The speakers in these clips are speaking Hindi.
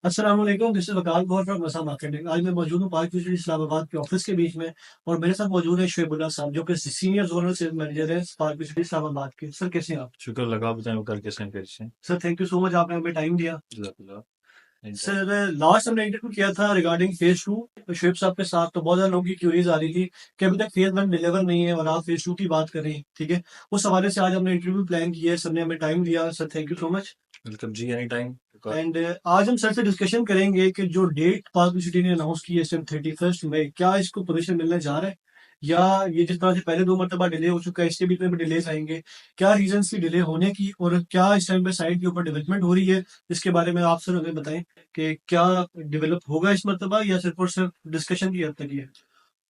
अस्सलाम वालेकुम, दिस इज़ वकाल गौहर फ्रॉम मसा मार्केटिंग। आज मैं मौजूद हूँ पार्क यूनिवर्सिटी इस्लामाबाद के ऑफिस के बीच में और मेरे साथ मौजूद है शुएबुल्लाह साहब जो कि सीनियर ज़ोनल सेल्स मैनेजर है पार्क यूनिवर्सिटी इस्लामाबाद के। सर कैसे हैं आप? शुक्र लगा आप बताएं वो करके सेंड कर से sir thank you so much आपने हमें टाइम दिया। जज़ाकल्लाह। Any time. सर लास्ट हमने इंटरव्यू किया था रिगार्डिंग फेज़ 2 शुएब साहब के साथ, तो बहुत ज़्यादा लोगों की क्वेरीज़ आ रही थी कि अभी तक फेज़ 1 डिलीवर नहीं है और आप फेज़ 2 की बात कर रहे हैं, ठीक है? उस हवाले से आज हमने इंटरव्यू प्लान किया है, सर ने हमें टाइम दिया। Sir thank you so much. Welcome जी, एनी टाइम। एंड आज हम सर से डिस्कशन करेंगे कि जो डेट पाक यूनिवर्सिटी ने अनाउंस की है इस टाइम 31 मई, क्या इसको पोजीशन मिलने जा रहा है या ये जिस तरह से पहले 2 मरतबा डिले हो चुका है इसके बीच में भी डिलेज आएंगे? क्या रीजन थी डिले होने की और क्या इस टाइम पे साइट के ऊपर डेवलपमेंट हो रही है? इसके बारे में आप सर हमें बताएं कि क्या डेवलप होगा इस मरतबा या सिर्फ और सिर्फ डिस्कशन की हद तक ही है?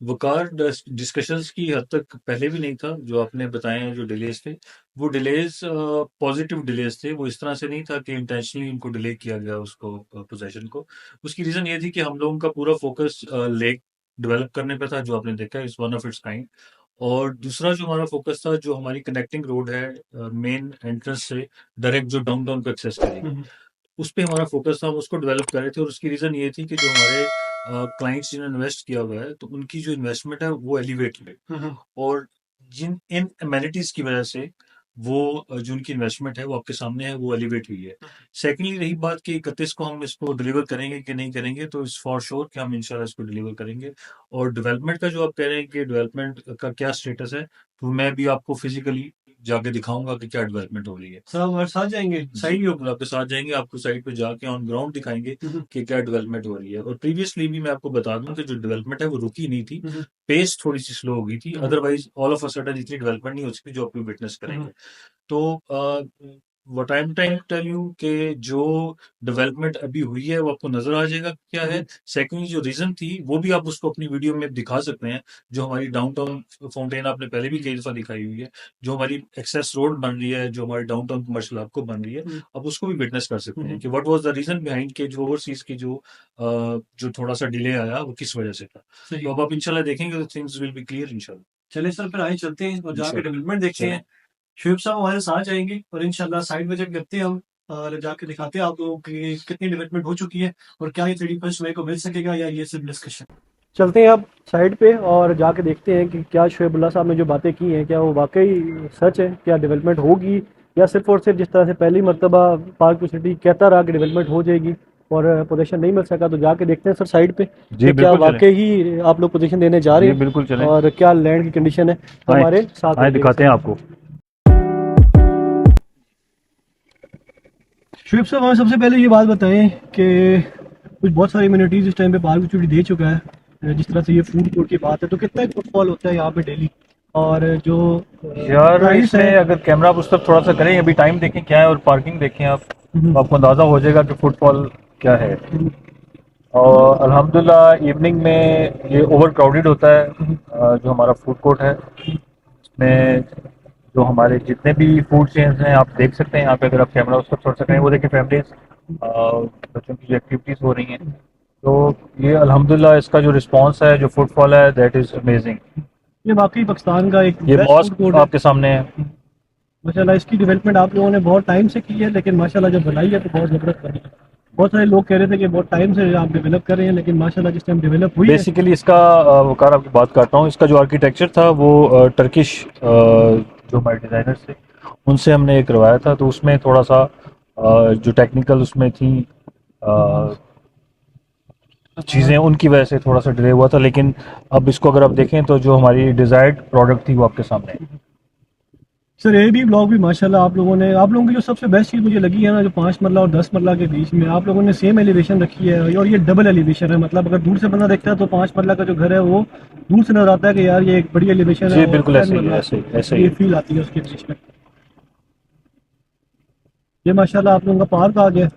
वकार डिस्कशंस की हद तक पहले भी नहीं था। जो आपने बताए हैं जो डिलेज थे, वो डिलेज पॉजिटिव डिलेज थे। वो इस तरह से नहीं था कि इंटेंशनली इनको डिले किया गया उसको पोजेशन को। उसकी रीज़न ये थी कि हम लोगों का पूरा फोकस लेक डेवलप करने पे था, जो आपने देखा is one of its kind. और दूसरा जो हमारा फोकस था, जो हमारी कनेक्टिंग रोड है मेन एंट्रेंस से डायरेक्ट जो डाउनटाउन को एक्सेस करेगी, हम्म, उस पे हमारा फोकस था। हम उसको डेवलप कर रहे थे और उसकी रीज़न ये थी कि जो हमारे क्लाइंट्स जिन्होंने इन्वेस्ट किया हुआ है, तो उनकी जो इन्वेस्टमेंट है वो एलिवेट है। हम्म, और जिन इन एमेनिटीज की वजह से वो जो उनकी इन्वेस्टमेंट है वो आपके सामने है, वो एलिवेट हुई है। सेकेंडली रही बात कि 31 को हम इसको डिलीवर करेंगे कि नहीं करेंगे, तो इस फॉर श्योर कि हम इंशाल्लाह इसको डिलीवर करेंगे। और डेवलपमेंट का जो आप कह रहे हैं कि डेवलपमेंट का क्या स्टेटस है, तो मैं भी आपको फिजिकली जाके दिखाऊंगा कि क्या डेवलपमेंट हो रही है। सर आप हमारे साथ जाएंगे जी साइट के बिल्कुल, ऊपर? आपके साथ जाएंगे, आपको साइट पे जाके ऑन ग्राउंड दिखाएंगे हम्म, कि क्या डेवलपमेंट हो रही है। और प्रीवियसली भी मैं आपको बता दूं कि जो डेवलपमेंट है वो रुकी नहीं थी, हम्म, पेस थोड़ी सी स्लो हो गई थी। Hmm, otherwise all of a sudden इतनी डेवलपमेंट नहीं हो सकती जो आप विटनेस हम्म, करेंगे। तो what I am trying to tell you कि जो डेवलपमेंट अभी हुई है वो आपको नजर आ जाएगा क्या है। हम्म, सेकंडली जो रीजन थी वो भी आप उसको अपनी वीडियो में दिखा सकते हैं। जो हमारी डाउनटाउन फाउंटेन आपने पहले भी कई दफा दिखाई हुई है, जो हमारी एक्सेस रोड बन रही है, जो हमारी डाउनटाउन कमर्शियल हब को बन रही है, हम्म, अब उसको भी विटनेस कर सकते हैं हम्म। कि what was the reason behind के जो ओवरसीज की जो थोड़ा सा डिले आया वो किस वजह से था। सही। तो अब आप इंशाल्लाह देखेंगे तो थिंग्स विल बी क्लियर इंशाल्लाह। चलिए सर फिर आए चलते हैं और जाके इंशाल्लाह डेवलपमेंट देखते चलें। हैं। शुएब साहब हमारे साथ जाएंगे और इंशाल्लाह साइट विजिट करते हैं हम और जाके दिखाते हैं आप लोगों की कितनी डेवलपमेंट हो चुकी है और क्या ये 31 मई को मिल सकेगा या ये सिर्फ डिस्कशन। चलते हैं अब साइट पे और जाके देखते हैं कि क्या शुएबुल्लाह साहब ने जो बातें की हैं क्या वो वाकई सच है, क्या डेवलपमेंट होगी या सिर्फ और सिर्फ जिस तरह से पहली मरतबा पार्क सिटी कहता रहा कि डेवलपमेंट हो जाएगी और पोजीशन नहीं मिल सका। तो जाके देखते हैं सर साइट पे जी कि क्या बिल्कुल चलें। वाकई ही आप लोग पोजीशन देने जा रहे जी हैं बिल्कुल चलें। और क्या लैंड की कंडीशन है। तो आए, हमारे साथ आए रहिएगा दिखाते हैं सर। आपको। शुएब साहब हमें सबसे पहले ये बात बताएं कि कुछ बहुत सारी इम्यूनिटीज़ इस टाइम पे पार्क चूड़ी दे चुका है, जिस तरह से ये फूड कोर्ट की बात है तो कितना फुटफॉल होता है यहाँ पे डेली और जो यार प्राइस है। इसमें अगर कैमरा आप उस तरफ थोड़ा सा करें, अभी टाइम देखें क्या है और पार्किंग देखें आप, हम्म, तो आपको अंदाज़ा हो जाएगा कि फुटफॉल क्या है। हम्म, और अल्हम्दुलिल्लाह इवनिंग में ये ओवर क्राउडेड होता है। हम्म, जो हमारा फूड कोर्ट है इसमें जो हमारे जितने भी फूड चेन्स हैं आप देख सकते हैं यहाँ पे। अगर आप कैमरा उस तरफ थोड़ा सा करें, वो देखिए फैमिलीज बच्चों की जो एक्टिविटीज़ हो रही हैं। तो ये अल्हम्दुलिल्लाह इसका जो रिस्पांस है, जो फुटफॉल है, दैट इज़ अमेजिंग। ये वाकई पाकिस्तान का एक ये बेस्ट फूड मॉस्क कोर्ट है। आपके सामने है। माशाल्लाह इसकी डेवलपमेंट आप लोगों ने बहुत टाइम से की है लेकिन माशाल्लाह जब बनाई है तो बहुत ज़बरदस्त बनी है। बहुत सारे लोग कह रहे थे कि बहुत टाइम से आप डेवलप कर रहे हैं लेकिन माशाल्लाह जिस टाइम डेवलप हुई है। बेसिकली इसका वकार आपकी बात करता हूँ, इसका जो आर्किटेक्चर था वो टर्किश जो हमारे डिज़ाइनर्स थे उनसे हमने ये करवाया था। तो उसमें थोड़ा सा जो टेक्निकल उसमें थी चीज़ें, उनकी वजह से थोड़ा सा डिले हुआ था। लेकिन अब इसको अगर आप देखें तो जो हमारी डिज़ायर्ड प्रोडक्ट थी वो आपके सामने है। सर ये भी ब्लॉग भी माशाल्लाह आप लोगों की जो सबसे बेस्ट चीज़ मुझे लगी है ना, जो 5 मरला और 10 मरला के बीच में आप लोगों ने सेम एलिवेशन रखी है और ये डबल एलिवेशन है। मतलब अगर दूर से बंदा देखता है तो 5 मरला का जो घर है वो दूर से नजर आता है कि यार ये एक बड़ी एलिवेशन है जी और बिल्कुल टेन ऐसे ही है, मरला ऐसे ही ऐसे ही ये है। फील आती है उसके बीच में। ये माशाल्लाह आप लोगों का पार्क आ गया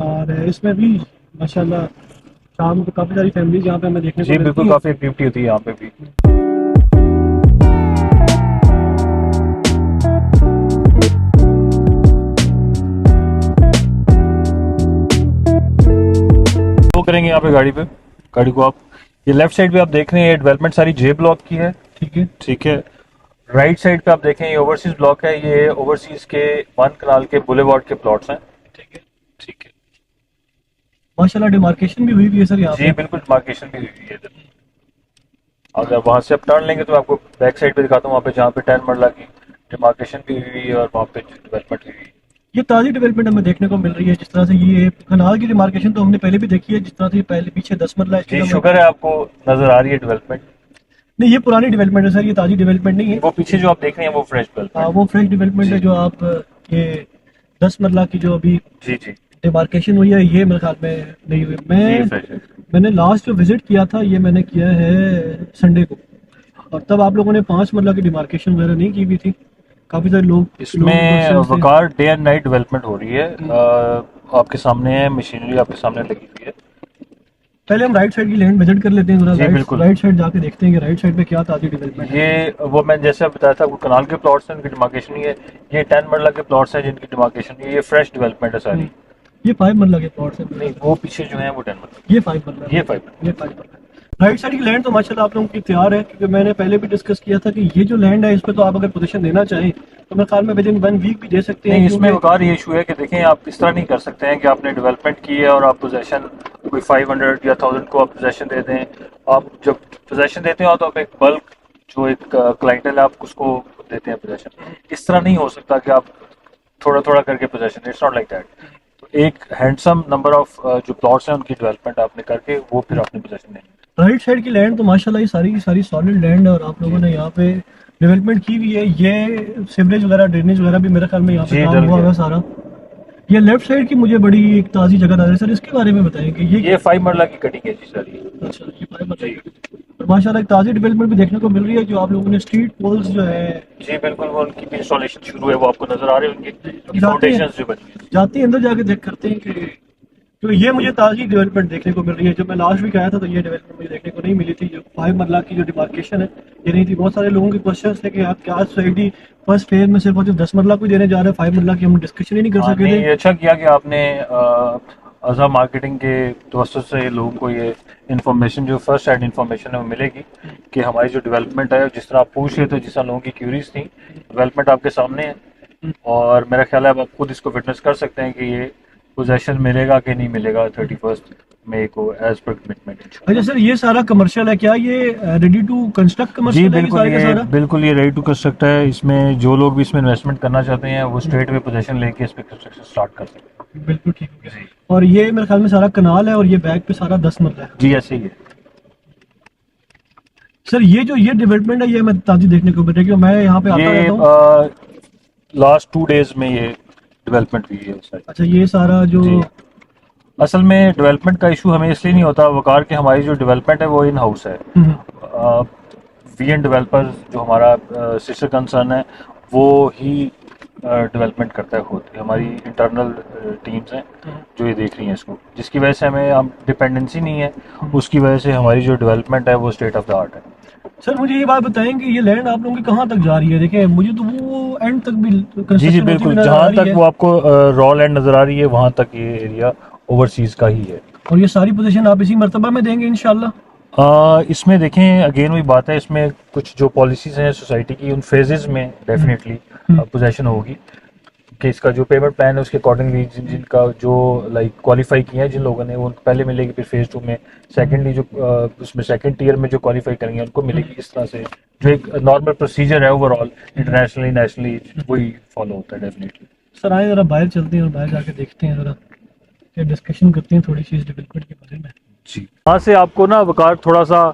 और इसमें भी माशाल्लाह शाम को काफ़ी सारी फैमिलीज यहाँ पे हमें देखने को जी बिल्कुल, मिलती हैं। काफ़ी एक्टिविटी होती है यहाँ पे भी। वो करेंगे यहाँ पे गाड़ी को आप, ये लेफ्ट साइड पे आप देख रहे हैं, ये डेवलपमेंट सारी जे ब्लॉक की है। ठीक है। ठीक है। राइट साइड पे आप देखें ये ओवरसीज ब्लॉक है। ये ओवरसीज के वन कनाल के बुलेवार्ड के प्लॉट्स हैं। ठीक है। ठीक है। माशाल्लाह डिमार्केशन भी हुई भी है सर यहाँ जी पे। बिल्कुल, डिमार्केशन भी हुई हुई है इधर। अगर वहाँ से आप टर्न लेंगे तो आपको बैक साइड पे दिखाता हूँ, वहाँ पे जहाँ पे 10 मरला की डिमार्केशन भी हुई है और वहाँ पे डेवलपमेंट भी हुई है। ये ताज़ी डेवलपमेंट हमें देखने को मिल रही है, जिस तरह से ये कनाल की डिमार्केशन तो हमने पहले भी देखी है, जिस तरह से ये पहले पीछे 10 मरला स्टील जी हमें। शुक्र है आपको नजर आ रही है डेवलपमेंट। नहीं, ये पुरानी डेवलपमेंट है सर, ये ताज़ी डेवलपमेंट नहीं है। वो पीछे जो आप देख रहे हैं वो फ्रेश हाँ, डेवलपमेंट। वो फ्रेश डेवलपमेंट है जी जो आप ये 10 मरला की जो अभी जी जी डिमार्केशन हुई है, ये मेरे ख्याल में नहीं हुई। जी, ये मैं फ्रेश है। मैंने लास्ट जो विजिट किया था ये मैंने किया है संडे को, और तब आप लोगों ने 5 मरला की डिमार्केशन वगैरह नहीं की हुई थी। काफ़ी सारे लोग इसमें गुस्से से। वकार डे एंड नाइट डेवलपमेंट हो रही है। आपके सामने है, मशीनरी आपके सामने लगी हुई है। पहले हम राइट साइड की लैंड विजिट कर लेते हैं थोड़ा, जी राइट बिल्कुल। राइट साइड जाके देखते हैं कि राइट साइड पे क्या ताज़ी डेवलपमेंट है। ये वो मैं जैसे आप बताया था, वो कनाल के प्लॉट्स हैं, उनकी डिमार्केशन ही है। ये 10 मरला के प्लॉट्स हैं जिनकी डिमार्केशन है, ये फ्रेश डेवलपमेंट है हम्म, सारी। ये 5 मरला के प्लॉट्स हैं। नहीं, वो पीछे जो है वो 10 मरला। ये 5 मरला ये 5 मरला। ये 5 मरला राइट साइड की लैंड तो माशाल्लाह आप लोगों की तैयार है, क्योंकि मैंने पहले भी डिस्कस किया था कि ये जो लैंड है इस पे तो आप अगर पोजीशन देना चाहें तो मेरे ख्याल में विद इन 1 वीक भी दे सकते हैं, नहीं, इसमें क्योंकि वकार ये इशू है कि देखें, आप इस तरह नहीं कर सकते हैं कि आपने डेवलपमेंट की है और आप पोजेशन कोई 500 या 1000 को आप पोजेशन दे दें। आप जब पोजेशन देते हो तो आप एक बल्क जो एक क्लाइंटल है आप उसको देते हैं पोजेशन। इस तरह नहीं हो सकता कि आप थोड़ा थोड़ा करके possession, it's not like that. तो एक हैंडसम नंबर ऑफ जो प्लॉट्स हैं उनकी डेवलपमेंट आपने करके वो फिर आपने पोजेशन देनी राइट साइड की लैंड तो माशाल्लाह ये सारी की सारी सॉलिड लैंड है, और आप है। लोगों जी ने यहाँ पे डेवलपमेंट की हुई है। ये सीवरेज वगैरह ड्रेनेज वगैरह भी मेरे ख्याल में यहाँ पे जी, काम डल हुआ हुआ गया। है सारा। ये लेफ्ट साइड की मुझे बड़ी एक ताज़ी जगह नजर है सर, इसके बारे में बताएंगे ये ये क्या 5 मरला की कटिंग है जी सारी। है? अच्छा, ये बारे में जी बताइए। और माशाल्लाह एक ताज़ी डेवलपमेंट भी देखने को मिल रही है, जो आप लोगों ने स्ट्रीट पोल्स जो है जी बिल्कुल, वो उनकी भी इंस्टॉलेशन शुरू है, वो आपको नजर आ रहे होंगे, उनकी जाते हैं फाउंडेशन जो बनी है। जाते हैं अंदर जाके देख करते हैं कि, तो ये मुझे ताज़ी डेवलपमेंट देखने को मिल रही है। जब मैं लास्ट वीक आया था तो ये डेवलपमेंट मुझे देखने को नहीं मिली थी, जो 5 मरला की जो डिमार्केशन है ये नहीं थी। बहुत सारे लोगों के क्वेश्चन थे कि आप क्या सोसाइटी फर्स्ट फेज में सिर्फ और सिर्फ 10 मरला को ही देने जा रहे हैं, 5 मरला की हम डिस्कशन ही नहीं कर हाँ सके नहीं, थे। ये अच्छा किया कि आपने अज़ा मार्केटिंग के तवज्जुह से लोगों को ये इन्फॉर्मेशन, जो फर्स्ट हैंड इन्फॉर्मेशन है वो मिलेगी कि हमारी जो डेवलपमेंट है, जिस तरह आप पूछ रहे थे, जिस तरह लोगों की क्यूरीज थी, डेवलपमेंट आपके सामने है। और मेरा ख्याल है अब आप खुद इसको विटनेस कर सकते हैं कि ये पोजेशन मिलेगा कि नहीं मिलेगा 31 मई को एज पर कमिटमेंट। अच्छा सर, ये सारा कमर्शियल है क्या? ये रेडी टू कंस्ट्रक्ट जी कमर्शियल है कि बिल्कुल, सारे का ये सारा? बिल्कुल ये रेडी टू कंस्ट्रक्ट है। इसमें जो लोग भी इसमें इन्वेस्टमेंट करना चाहते हैं वो स्ट्रेट वे पोजीशन लेके इस पे कंस्ट्रक्शन स्टार्ट कर सकते बिल्कुल ठीक हो हैं। गया। जी और ये मेरे ख्याल में सारा कनाल है, और ये बैक पे सारा 10 मरला है। जी, ऐसे ही है। सर ये डेवलपमेंट है, ये मैं ताज़ी देखने को मिल रही है, क्योंकि मैं यहाँ पे आता ये रहता हूँ। लास्ट 2 डेज में ये डेवलपमेंट हुई है सारी। अच्छा, ये सारा जो जी, असल में डेवलपमेंट का इशू हमें इसलिए नहीं होता वकार कि हमारी जो डेवलपमेंट है वो इन हाउस है। हम्म, वीएन डेवलपर्स जो हमारा सिस्टर कंसर्न है वो ही डेवलपमेंट करता है खुद। हमारी इंटरनल टीम्स हैं जो ये देख रही हैं इसको, जिसकी वजह से हमें हम डिपेंडेंसी नहीं है, उसकी वजह से हमारी जो डेवलपमेंट है वो स्टेट ऑफ द आर्ट है। सर मुझे ये बात बताएं कि ये लैंड आप लोगों की कहाँ तक जा रही है? देखें, मुझे तो वो एंड तक भी जी जी कंस्ट्रक्शन होती हुई बिल्कुल, नजर आ जहाँ रही तक है। वो आपको रॉ लैंड नज़र आ रही है वहाँ तक ये एरिया ओवरसीज़ का ही है। और ये सारी पोजीशन आप इसी मर्तबा में देंगे इंशाल्लाह? इसमें देखें, अगेन वही बात है, इसमें कुछ जो पॉलिसीज़ हैं सोसाइटी की उन फेजेस में डेफिनेटली हम्म, पोजेशन होगी कि इसका जो पेमेंट प्लान है उसके अकॉर्डिंगली जिनका जो लाइक क्वालिफाई किया है जिन लोगों ने, वो पहले मिलेगी, फिर फेज़ 2 में सेकेंडली जो उसमें सेकंड टीयर में जो क्वालिफाई करेंगे उनको मिलेगी। इस तरह से जो एक नॉर्मल प्रोसीजर है ओवरऑल इंटरनेशनली नेशनली वही फॉलो होता है डेफिनेटली। सर आए ज़रा बाहर चलते हैं और बाहर जाके देखते हैं, ज़रा क्या डिस्कशन करते हैं थोड़ी सी इस डेवलपमेंट के बारे में। जी, वहाँ से आपको ना वकार थोड़ा सा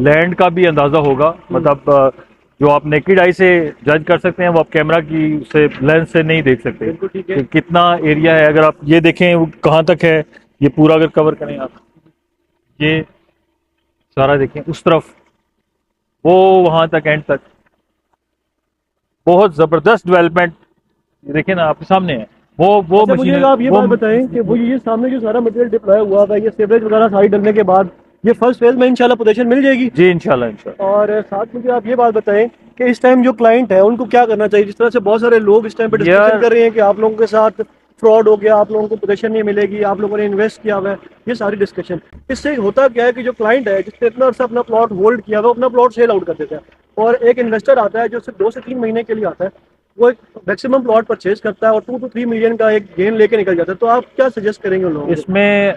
लैंड का भी अंदाज़ा होगा, मतलब जो आप नेकेड आई से जज कर सकते हैं वो आप कैमरा की से लेंस से नहीं देख सकते बिल्कुल ठीक है। कि कितना एरिया है। अगर आप ये देखें वो कहाँ तक है, ये पूरा अगर कवर करें आप, ये सारा देखें उस तरफ, वो वहाँ तक एंड तक बहुत ज़बरदस्त डेवलपमेंट देखें ना आपके सामने है। वो अच्छा, मुझे मशीन आप ये बात बताएं कि वो ये सामने जो सारा मटेरियल डिप्लॉय हुआ था, ये सीवरेज वगैरह सारी डलने के बाद ये फर्स्ट फेज में इंशाल्लाह पोजीशन मिल जाएगी? जी इंशाल्लाह इंशाल्लाह। और साथ मुझे आप ये बात बताएं कि इस टाइम जो क्लाइंट है उनको क्या करना चाहिए? जिस तरह से बहुत सारे लोग इस टाइम पे डिस्कशन यार कर रहे हैं कि आप लोगों के साथ फ्रॉड हो गया, आप लोगों को पोजीशन नहीं मिलेगी, आप लोगों ने इन्वेस्ट किया हुआ है, ये सारी डिस्कशन, इससे होता क्या है कि जो क्लाइंट है जिसने इतना अर्सा अपना प्लॉट होल्ड किया हुआ, अपना प्लॉट सेल आउट कर देता है, और एक इन्वेस्टर आता है जो सिर्फ 2 से 3 महीने के लिए आता है, वो एक मैक्सिमम प्लॉट परचेज करता है और 2 to 3 मिलियन का एक गेन लेके निकल जाता है। तो आप क्या सजेस्ट करेंगे उन लोगों को? इसमें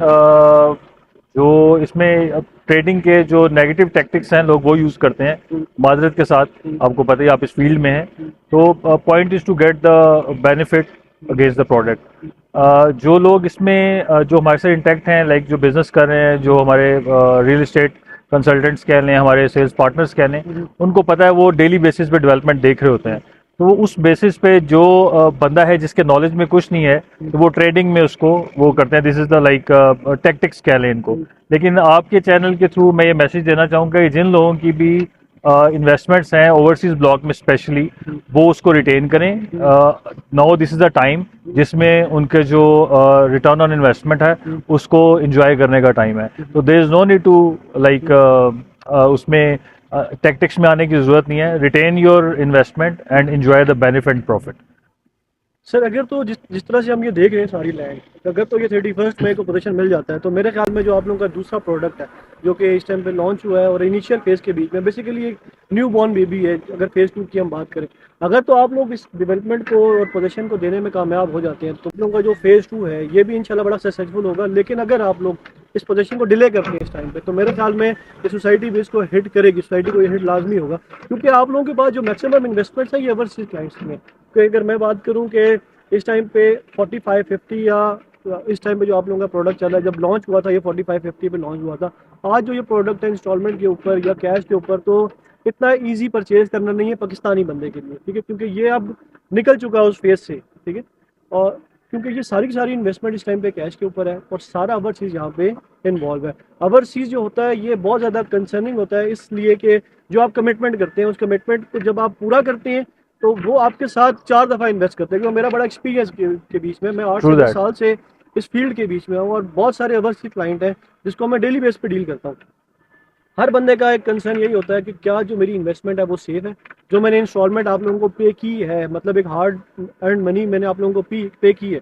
जो इसमें ट्रेडिंग के जो नेगेटिव टैक्टिक्स हैं लोग वो यूज़ करते हैं माजरत के साथ। आपको पता ही आप इस फील्ड में हैं, तो point is to get the benefit against the product. जो लोग इसमें जो हमारे साथ इंटैक्ट हैं, लाइक जो बिजनेस कर रहे हैं, जो हमारे रियल इस्टेट कंसल्टेंट्स कह लें, हमारे सेल्स पार्टनर्स कह लें, उनको पता है वो डेली बेसिस पे डेवलपमेंट देख रहे होते हैं। तो वो उस बेसिस पे जो बंदा है जिसके नॉलेज में कुछ नहीं है, तो वो ट्रेडिंग में उसको वो करते हैं। This is the like tactics कह लें इनको। लेकिन आपके चैनल के थ्रू मैं ये मैसेज देना चाहूँगा कि जिन लोगों की भी इन्वेस्टमेंट्स हैं ओवरसीज ब्लॉक में स्पेशली, वो उसको रिटेन करें। Now this is the time जिसमें उनके जो रिटर्न ऑन इन्वेस्टमेंट है उसको इंजॉय करने का टाइम है। तो there is no need to like उसमें टैक्टिक्स में आने की ज़रूरत नहीं है। Retain your investment and enjoy the benefit profit. Sir अगर तो जिस तरह से हम ये देख रहे हैं सारी लैंड, अगर तो ये 31 मई को पोजीशन मिल जाता है, तो मेरे ख्याल में जो आप लोगों का दूसरा प्रोडक्ट है जो कि इस टाइम पे लॉन्च हुआ है और इनिशियल फेज के बीच में बेसिकली एक न्यू बॉर्न बेबी है, अगर फेज 2 की हम बात करें, अगर तो आप लोग इस डेवलपमेंट को और पोजीशन को देने में कामयाब हो जाते हैं, तो आप लोगों का जो फेज 2 है ये भी इंशाल्लाह बड़ा सक्सेसफुल होगा। लेकिन अगर आप लोग इस पोजीशन को डिले करते हैं इस टाइम पे, तो मेरे ख्याल में ये सोसाइटी भी इसको हिट करेगी, सोसाइटी को ये हिट लाजमी होगा, क्योंकि आप लोगों के पास जो मैक्सिमम इन्वेस्टमेंट्स है ये ओवरसीज क्लाइंट्स में। तो अगर मैं बात करूँ कि इस टाइम पे 45-50 या इस टाइम पे जो आप लोगों का प्रोडक्ट चल रहा है, जब लॉन्च हुआ था ये 45-50 पे लॉन्च हुआ था। आज जो ये प्रोडक्ट है इंस्टॉलमेंट के ऊपर या कैश के ऊपर, तो इतना इजी परचेज करना नहीं है पाकिस्तानी बंदे के लिए, ठीक है, क्योंकि ये अब निकल चुका है उस फेज से, ठीक है। और क्योंकि ये सारी की सारी इन्वेस्टमेंट इस टाइम पे कैश के ऊपर है और सारा ओवरसीज यहाँ पे इन्वॉल्व है। ओवरसीज जो होता है ये बहुत ज़्यादा कंसर्निंग होता है, इसलिए कि जो आप कमिटमेंट करते हैं उस कमिटमेंट को जब आप पूरा करते हैं तो वो आपके साथ 4 दफ़ा इन्वेस्ट करते हैं। क्योंकि मेरा बड़ा एक्सपीरियंस के बीच में, मैं 8 से 10 साल से इस फील्ड के बीच में हूँ और बहुत सारे ओवरसीज क्लाइंट हैं जिसको मैं डेली बेस पे डील करता हूँ। हर बंदे का एक कंसर्न यही होता है कि क्या जो मेरी इन्वेस्टमेंट है वो सेफ है, जो मैंने इंस्टॉलमेंट आप लोगों को पे की है, मतलब एक हार्ड अर्न मनी मैंने आप लोगों को पे की है,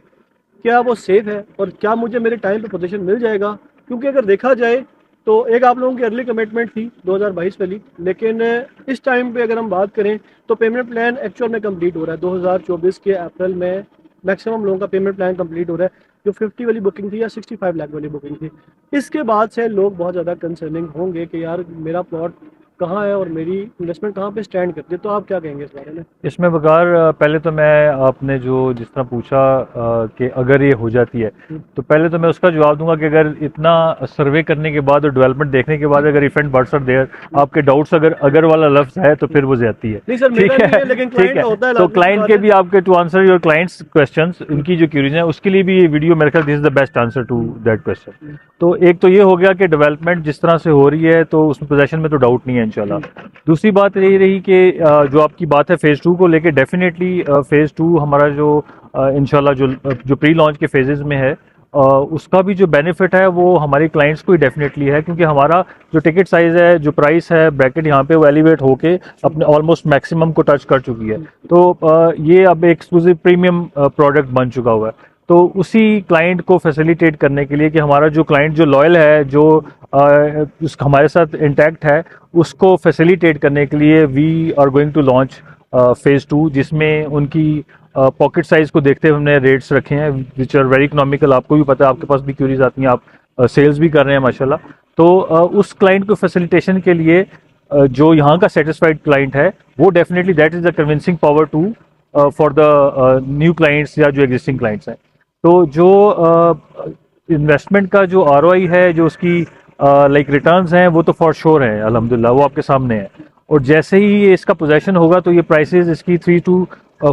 क्या वो सेफ है और क्या मुझे मेरे टाइम पे पोजीशन मिल जाएगा। क्योंकि अगर देखा जाए तो एक आप लोगों की अर्ली कमिटमेंट थी 2022 वाली, लेकिन इस टाइम पे अगर हम बात करें तो पेमेंट प्लान एक्चुअल में कंप्लीट हो रहा है 2024 के अप्रैल में। मैक्सिमम लोगों का पेमेंट प्लान कंप्लीट हो रहा है। जो 50 वाली बुकिंग थी या 65 लाख वाली बुकिंग थी, इसके बाद से लोग बहुत ज़्यादा कंसर्निंग होंगे कि यार मेरा प्लॉट कहाँ है और मेरी इन्वेस्टमेंट कहाँ पे स्टैंड करती है। तो आप क्या कहेंगे इस बारे में? इसमें बकार पहले तो मैं आपने जो जिस तरह पूछा कि अगर ये हो जाती है, तो पहले तो मैं उसका जवाब दूंगा कि अगर इतना सर्वे करने के बाद और डेवलपमेंट देखने के बाद अगर इफेंट बर्ड्स आर देयर, आपके डाउट्स अगर वाला लफ्ज है तो फिर वो ज्यादती है। नहीं सर, ठीक मेरा नहीं है, है, लेकिन ठीक क्लाइंट है। का होता है तो लाजमी क्लाइंट बात के है। भी आपके to answer your clients questions, उनकी जो क्यूरीज है उसके लिए भी ये वीडियो मेरे ख्याल this is the best answer to that question. तो एक तो ये हो गया कि डेवलपमेंट जिस तरह से हो रही है तो उसमें पोजेशन में तो डाउट नहीं है इंशाल्लाह। दूसरी बात यही रही कि जो आपकी बात है फेज़ 2 को लेके, डेफिनेटली फेज़ 2 हमारा जो इंशाल्लाह जो प्री लॉन्च के फेजेस में है, उसका भी जो बेनिफिट है वो हमारे क्लाइंट्स को ही डेफिनेटली है, क्योंकि हमारा जो टिकट साइज़ है, जो प्राइस है, ब्रैकेट यहाँ पे वो एलिवेट होके अपने ऑलमोस्ट मैक्सिमम को टच कर चुकी है। तो ये अब एक एक्सक्लूसिव प्रीमियम प्रोडक्ट बन चुका हुआ है। तो उसी क्लाइंट को फैसिलिटेट करने के लिए कि हमारा जो क्लाइंट जो लॉयल है, जो हमारे साथ इंटैक्ट है, उसको फैसिलिटेट करने के लिए we are going to launch phase 2, जिसमें उनकी पॉकेट साइज़ को देखते हुए हमने रेट्स रखे हैं विच आर वेरी इकोनॉमिकल। आपको भी पता है, आपके पास भी क्यूरीज आती हैं, आप सेल्स भी कर रहे हैं माशाल्लाह। तो उस क्लाइंट को फैसिलिटेशन के लिए जो यहाँ का सेटिस्फाइड क्लाइंट है, वो definitely that is the convincing power to for the new clients या जो एग्जिस्टिंग क्लाइंट्स हैं। तो जो इन्वेस्टमेंट का जो आरओआई है, जो उसकी लाइक रिटर्न्स हैं, वो तो फॉर श्योर है अल्हम्दुलिल्लाह, वो आपके सामने है। और जैसे ही ये इसका पोजेशन होगा तो ये प्राइसेस इसकी 3 to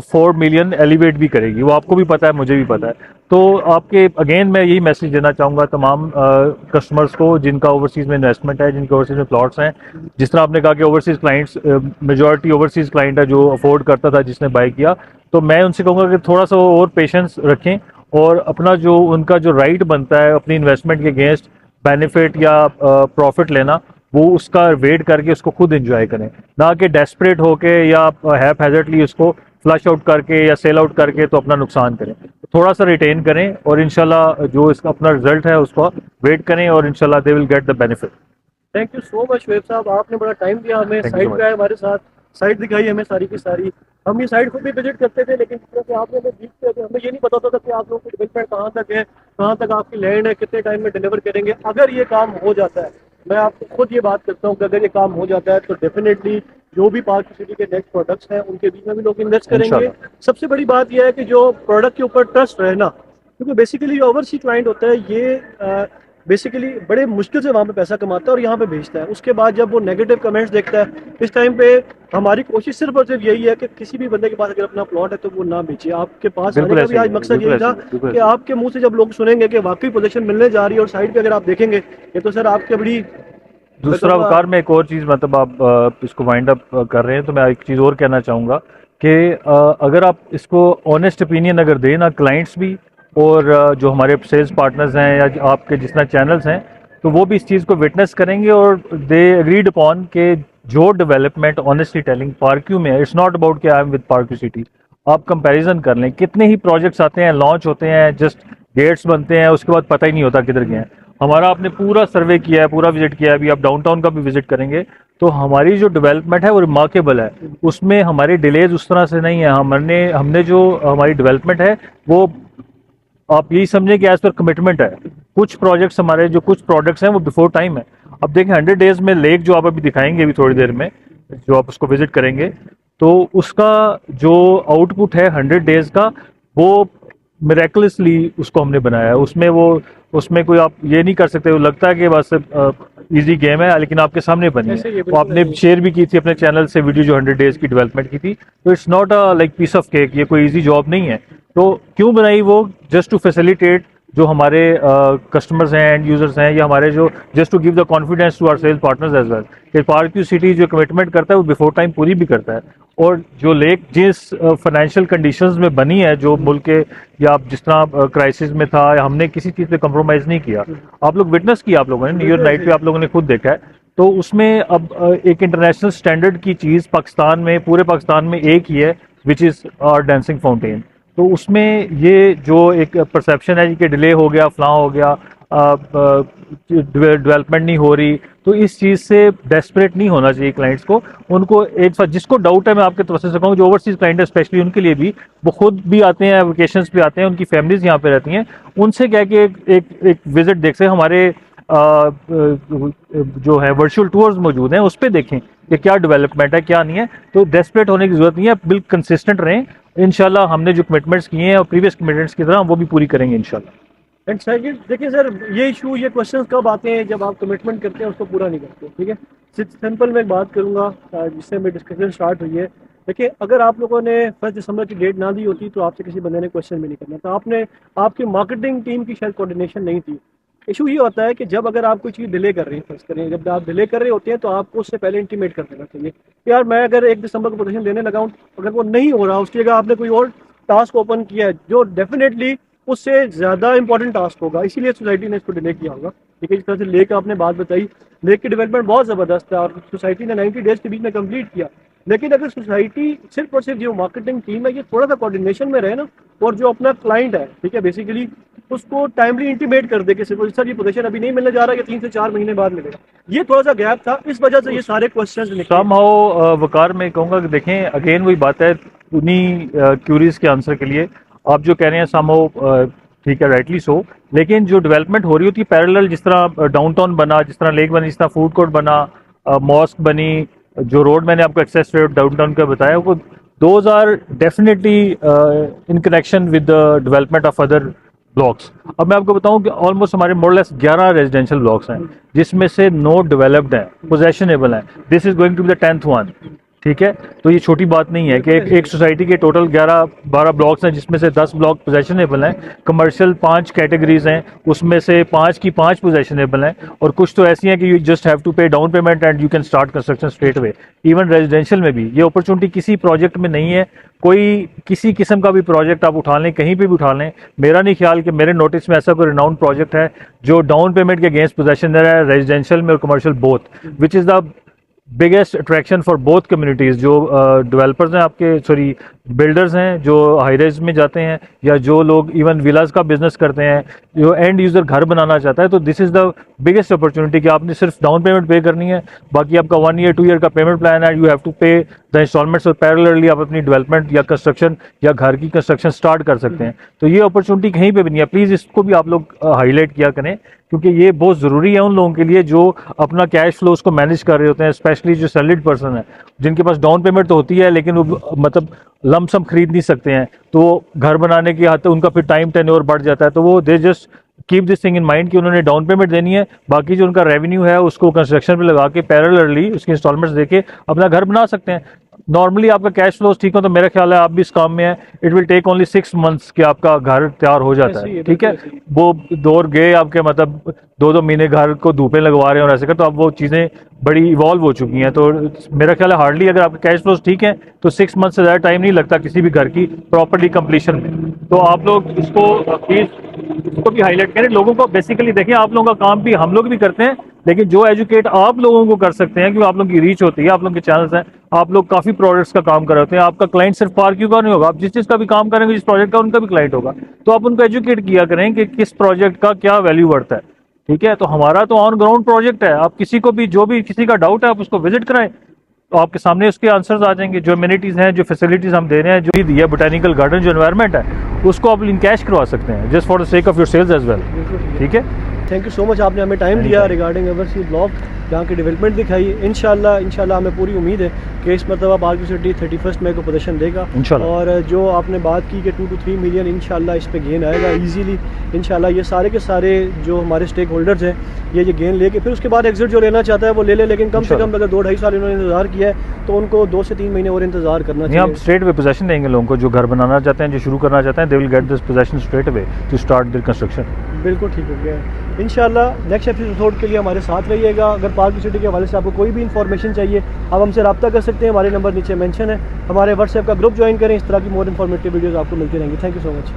4 मिलियन एलिवेट भी करेगी, वो आपको भी पता है, मुझे भी पता है। तो आपके अगेन मैं यही मैसेज देना चाहूँगा तमाम कस्टमर्स को जिनका ओवरसीज़ में इन्वेस्टमेंट है, जिनके ओवरसीज़ में प्लॉट्स हैं। जिस तरह आपने कहा कि overseas clients majority overseas client है जो अफोर्ड करता था, जिसने बाय किया, तो मैं उनसे कहूँगा कि थोड़ा सा और पेशेंस रखें और अपना जो उनका जो राइट बनता है अपनी इन्वेस्टमेंट के अगेंस्ट बेनिफिट या प्रॉफिट लेना, वो उसका वेट करके उसको खुद एंजॉय करें, ना कि डेस्परेट होके या हैप हैजर्डली उसको फ्लश आउट करके या सेल आउट करके तो अपना नुकसान करें। थोड़ा सा रिटेन करें और इंशाल्लाह जो इसका अपना रिजल्ट है उसको वेट करें और इंशाल्लाह दे will gate the benefit. Thank you so much Shoaib साहब, आपने बड़ा टाइम दिया हमें, थैंक यू साइट सो पे मच। आए हमारे साथ, साइट दिखाई हमें सारी की सारी। हम ये साइट खुद भी विजिट करते थे, लेकिन जिस तरह से आपने हमें बीच थे, हमें ये नहीं पता होता था कि आप लोगों की डेवलपमेंट कहाँ तक है, कहाँ तक आपकी लैंड है, कितने टाइम में डिलीवर करेंगे। अगर ये काम हो जाता है, मैं आपको खुद ये बात करता हूँ कि अगर ये काम हो जाता है तो डेफिनेटली जो भी पार्क सिटी के नेक्स्ट प्रोडक्ट्स हैं उनके बीच में भी लोग इन्वेस्ट करेंगे। इंशाल्लाह। सबसे बड़ी बात यह है कि जो प्रोडक्ट के ऊपर ट्रस्ट रहे ना, क्योंकि बेसिकली जो ओवरसी क्लाइंट होता है ये बेसिकली बड़े मुश्किल से वहाँ पे पैसा कमाता है और यहाँ पे भेजता है। उसके बाद जब वो नेगेटिव कमेंट्स देखता है, इस टाइम पे हमारी कोशिश सिर्फ और सिर्फ यही है कि किसी भी बंदे के पास अगर अपना प्लॉट है तो वो ना बेचे। आपके पास आने बिल्कुल का ऐसे भी ही आज है, मकसद बिल्कुल यही था ऐसे ही, बिल्कुल कि ऐसे ही। आपके मुंह से जब लोग सुनेंगे कि वाकई पोजीशन मिलने जा रही है और साइड पे अगर आप देखेंगे ये तो सर आपके बड़ी दूसरा वकार में एक और चीज़, मतलब आप इसको वाइंड अप कर रहे हैं तो मैं एक चीज़ और कहना चाहूँगा कि अगर आप इसको ऑनेस्ट ओपिनियन अगर दें ना, क्लाइंट्स भी और जो हमारे सेल्स पार्टनर्स हैं या जो आपके जिस तरह चैनल्स हैं, तो वो भी इस चीज़ को विटनेस करेंगे और दे एग्रीड अपॉन के जो डेवलपमेंट ऑनेस्टली टेलिंग पार्क्यू में है, इट्स नॉट अबाउट कि आई एम विद पार्क्यू सिटी। आप कंपैरिजन कर लें, कितने ही प्रोजेक्ट्स आते हैं, लॉन्च होते हैं, जस्ट गेट्स बनते हैं, उसके बाद पता ही नहीं होता किधर गए हैं। हमारा आपने पूरा सर्वे किया है, पूरा विजिट किया है, अभी आप डाउनटाउन का भी विजिट करेंगे तो हमारी जो डेवलपमेंट है वो रिमार्केबल है। उसमें हमारे डिलेज उस तरह से नहीं है। हमने जो हमारी डेवलपमेंट है वो आप यही समझें कि एज पर कमिटमेंट है। कुछ प्रोजेक्ट्स हमारे जो कुछ प्रोडक्ट्स हैं वो बिफोर टाइम है। अब देखें 100 डेज में लेक जो आप अभी दिखाएंगे अभी थोड़ी देर में, जो आप उसको विजिट करेंगे, तो उसका जो आउटपुट है 100 डेज का, वो मिरेकलसली उसको हमने बनाया है। उसमें कोई आप ये नहीं कर सकते, वो लगता है कि बस इजी गेम है, लेकिन आपके सामने बनी ऐसे ही है। है, वो बिल्कुल आपने ऐसे ही है। शेयर भी की थी अपने चैनल से वीडियो जो 100 डेज की डेवलपमेंट की थी। तो it's not a like piece of cake, ये कोई इजी जॉब नहीं है। तो क्यों बनाई वो? जस्ट टू फैसिलिटेट जो हमारे कस्टमर्स हैं, एंड यूजर्स हैं, या हमारे जो just to give the confidence to our sales partners as well कि पार्क्यू सिटी जो कमिटमेंट करता है वो बिफोर टाइम पूरी भी करता है। और जो लेक जिस फाइनेंशियल कंडीशंस में बनी है, जो मुल्क के या जिस तरह क्राइसिस में था, या हमने किसी चीज़ पे कम्प्रोमाइज़ नहीं किया। आप लोग विटनेस किया, आप लोगों ने न्यू ईयर नाइट पे आप लोगों ने खुद देखा है। तो उसमें अब एक इंटरनेशनल स्टैंडर्ड की चीज़ पाकिस्तान में, पूरे पाकिस्तान में एक ही है, which is our dancing fountain. तो उसमें ये जो एक परसेप्शन है कि डिले हो गया, फलां हो गया, डेवलपमेंट नहीं हो रही, तो इस चीज़ से डेस्परेट नहीं होना चाहिए क्लाइंट्स को। उनको एक साथ जिसको डाउट है, मैं आपके तरफ से कहूँ, जो ओवरसीज क्लाइंट है स्पेशली, उनके लिए भी, वो खुद भी आते हैं, वेकेशंस पे आते हैं, उनकी फैमिलीज यहाँ पे रहती हैं, उनसे कह के एक विजिट देख से हमारे जो है वर्चुअल टूर्स मौजूद हैं, उस पर देखें कि क्या डेवलपमेंट है, क्या नहीं है। तो डेस्परेट होने की जरूरत नहीं है, बिल्कुल कंसिस्टेंट रहें। इंशाल्लाह हमने जो कमिटमेंट्स किए हैं और प्रीवियस कमिटमेंट्स की तरह हम वो भी पूरी करेंगे इंशाल्लाह। एंड सेकंड, देखिए सर, ये इशू, ये क्वेश्चंस कब आते हैं? जब आप कमिटमेंट करते हैं उसको पूरा नहीं करते। ठीक है, सिंपल मैं एक बात करूंगा जिससे मेरी डिस्कशन स्टार्ट हुई है। देखिए, अगर आप लोगों ने 1 दिसंबर की डेट ना दी होती तो आपसे किसी बंदे ने क्वेश्चन भी नहीं करना था। आपने, आपकी मार्केटिंग टीम की शायद कोऑर्डिनेशन नहीं थी। इशू ये होता है कि जब अगर आप कोई चीज़ डिले कर रहे हैं, फर्ज करें जब आप डिले कर रहे होते हैं तो आपको उससे पहले इंटीमेट कर देना चाहिए कि यार मैं अगर 1 दिसंबर को पोजीशन देने लगा हूँ, अगर वो नहीं हो रहा, उसकी जगह आपने कोई और टास्क ओपन किया है जो डेफिनेटली उससे ज़्यादा इंपॉर्टेंट टास्क होगा, इसीलिए सोसाइटी ने इसको डिले किया होगा। ठीक है, जिस तरह से लेक आपने बात बताई, लेक की डेवलपमेंट बहुत ज़बरदस्त है और सोसाइटी ने 90 डेज के बीच में कंप्लीट किया। लेकिन अगर सोसाइटी सिर्फ और सिर्फ जो मार्केटिंग टीम है ये थोड़ा सा कोऑर्डिनेशन में रहे ना, और जो अपना क्लाइंट है, ठीक है, बेसिकली उसको टाइमली इंटीमेट कर दे कि सर ये पोजीशन अभी नहीं मिलने जा रहा, ये 3 से 4 महीने बाद मिलेगा। ये थोड़ा सा गैप था, इस वजह से ये सारे क्वेश्चंस निकले। समहाउ वकार में कहूँगा कि देखें, अगेन वही बात है, उन्हीं क्यूरीज के आंसर के लिए आप जो कह रहे हैं समहाउ ठीक है, राइटली सो। लेकिन जो डेवलपमेंट हो रही होती है पैरेलल, जिस तरह डाउनटाउन बना, जिस तरह लेक बनी, जिस तरह फूड कोर्ट बना, मॉस्क बनी, जो रोड मैंने आपको एक्सेस रोड डाउनटाउन का बताया, वो those are definitely in connection with the development of other blocks. अब मैं आपको बताऊं कि ऑलमोस्ट हमारे मोरलेस 11 रेजिडेंशियल ब्लॉक्स हैं, जिसमें से 9 डेवलप्ड हैं, पोजेशनेबल हैं। This is going to be the 10th one. ठीक है, तो ये छोटी बात नहीं है कि एक सोसाइटी के टोटल 11-12 ब्लॉक्स हैं, जिसमें से 10 ब्लॉक पोजेशनेबल हैं। कमर्शियल 5 कैटेगरीज हैं, उसमें से 5 की 5 पोजेशनेबल हैं, और कुछ तो ऐसी हैं कि यू जस्ट हैव टू पे down payment and you can start construction straight away. Even residential में भी ये अपॉर्चुनिटी किसी प्रोजेक्ट में नहीं है। कोई किसी किस्म का भी प्रोजेक्ट आप उठा लें, कहीं पे भी उठा लें, मेरा नहीं ख्याल कि मेरे नोटिस में ऐसा कोई रिनाउंड प्रोजेक्ट है जो डाउन पेमेंट के अगेंस्ट पोजेशन दे रहा है, रेजिडेंशियल में और commercial both, which is the biggest attraction for both communities, जो डेवलपर्स हैं आपके, सॉरी बिल्डर्स हैं जो हाई रेज में जाते हैं, या जो लोग इवन विलास का बिजनेस करते हैं, जो एंड यूज़र घर बनाना चाहता है, तो this is the biggest opportunity कि आपने सिर्फ डाउन पेमेंट पे करनी है, बाकी आपका 1 ईयर 2 ईयर का पेमेंट प्लान है, यू हैव टू पे द इंस्टॉलमेंट्स, और पैरेलली आप अपनी डेवलपमेंट या कंस्ट्रक्शन या घर की कंस्ट्रक्शन स्टार्ट कर सकते हैं। तो ये अपॉर्चुनिटी कहीं पे भी नहीं है, प्लीज़ इसको भी आप लोग हाईलाइट किया करें, क्योंकि ये बहुत ज़रूरी है उन लोगों के लिए जो अपना कैश फ्लो उसको मैनेज कर रहे होते हैं, स्पेशली जो सैलरीड पर्सन है, जिनके पास डाउन पेमेंट तो होती है लेकिन वो मतलब लमसम खरीद नहीं सकते हैं, तो घर बनाने के हाथ उनका फिर टाइम टेन्योर बढ़ जाता है, तो वो they just keep this thing in mind कि उन्होंने डाउन पेमेंट देनी है, बाकी जो उनका रेवेन्यू है उसको कंस्ट्रक्शन पे लगा के पैरेलली उसकी इंस्टॉलमेंट्स देके अपना घर बना सकते हैं। नॉर्मली आपका कैश फ्लो ठीक हो तो मेरा ख्याल है आप भी इस काम में है, it will take only 6 months कि आपका घर तैयार हो जाता है, ठीक है। वो दौर गए आपके, मतलब 2-2 महीने घर को धूपें लगवा रहे हैं और ऐसे कर, तो अब वो चीज़ें बड़ी इवॉल्व हो चुकी हैं, तो मेरा ख्याल है हार्डली अगर आपके कैश फ्लोज ठीक है तो 6 मंथ से ज़्यादा टाइम नहीं लगता किसी भी घर की प्रॉपर्टी कंप्लीशन में। तो आप लोग इसको प्लीज़ इसको भी हाईलाइट करें लोगों को। बेसिकली देखिए, आप लोगों का काम भी हम लोग भी करते हैं, लेकिन जो एजुकेट आप लोगों को कर सकते हैं, क्योंकि आप लोगों की रीच होती है, आप लोगों के चैनल्स हैं, आप लोग काफ़ी प्रोजेक्ट्स का काम कर रहे होते हैं, आपका क्लाइंट सिर्फ पार्किंग का नहीं होगा, आप जिस चीज़ का भी काम करेंगे, जिस प्रोजेक्ट का, उनका भी क्लाइंट होगा, तो आप उनको एजुकेट किया करें कि किस प्रोजेक्ट का क्या वैल्यू बढ़ता है, ठीक है। तो हमारा तो ऑन ग्राउंड प्रोजेक्ट है, आप किसी को भी जो भी किसी का डाउट है आप उसको विजिट कराएं, तो आपके सामने उसके आंसर्स आ जाएंगे। जो एमिनिटीज़ हैं, जो फैसिलिटीज़ हम दे रहे हैं, जो भी दिया बोटेनिकल गार्डन जो एनवायरनमेंट है, उसको आप इनकैश करवा सकते हैं just for the sake of your sales as well, ठीक है। थैंक यू सो मच, आपने हमें टाइम दिया रिगार्डिंग ओवरसीज ब्लॉक, यहाँ की डेवलपमेंट दिखाई। इंशाल्लाह हमें पूरी उम्मीद है कि इस मरतबा पार्क सिटी 31 मई को पोजीशन देगा, और जो आपने बात की कि 2 to 3 मिलियन इंशाल्लाह इस पे गेन आएगा ईजीली। इंशाल्लाह ये सारे के सारे जो हमारे स्टेक होल्डर्स हैं ये गेन लेके फिर उसके बाद एग्जिट जो लेना चाहता है वो ले ले, लेकिन कम से कम अगर 2-2.5 साल इन्होंने इंतजार किया है तो उनको 2 से 3 महीने और इंतजार करना चाहिए। हम स्ट्रेट वे पोजीशन देंगे लोगों को, जो घर बनाना चाहते हैं, जो शुरू करना चाहते हैं, they will get this position straight away to start their construction. बिल्कुल ठीक हो गया। इंशाल्लाह नेक्स्ट एपिसोड के लिए हमारे साथ रहिएगा। अगर पार्क सिटी के हवाले से आपको कोई भी इन्फॉर्मेशन चाहिए आप हमसे रब्ता कर सकते हैं, हमारे नंबर नीचे मेंशन है। हमारे व्हाट्सएप का ग्रुप ज्वाइन करें, इस तरह की मोर इन्फॉर्मेटिव वीडियोस आपको मिलती रहेंगी। Thank you so much.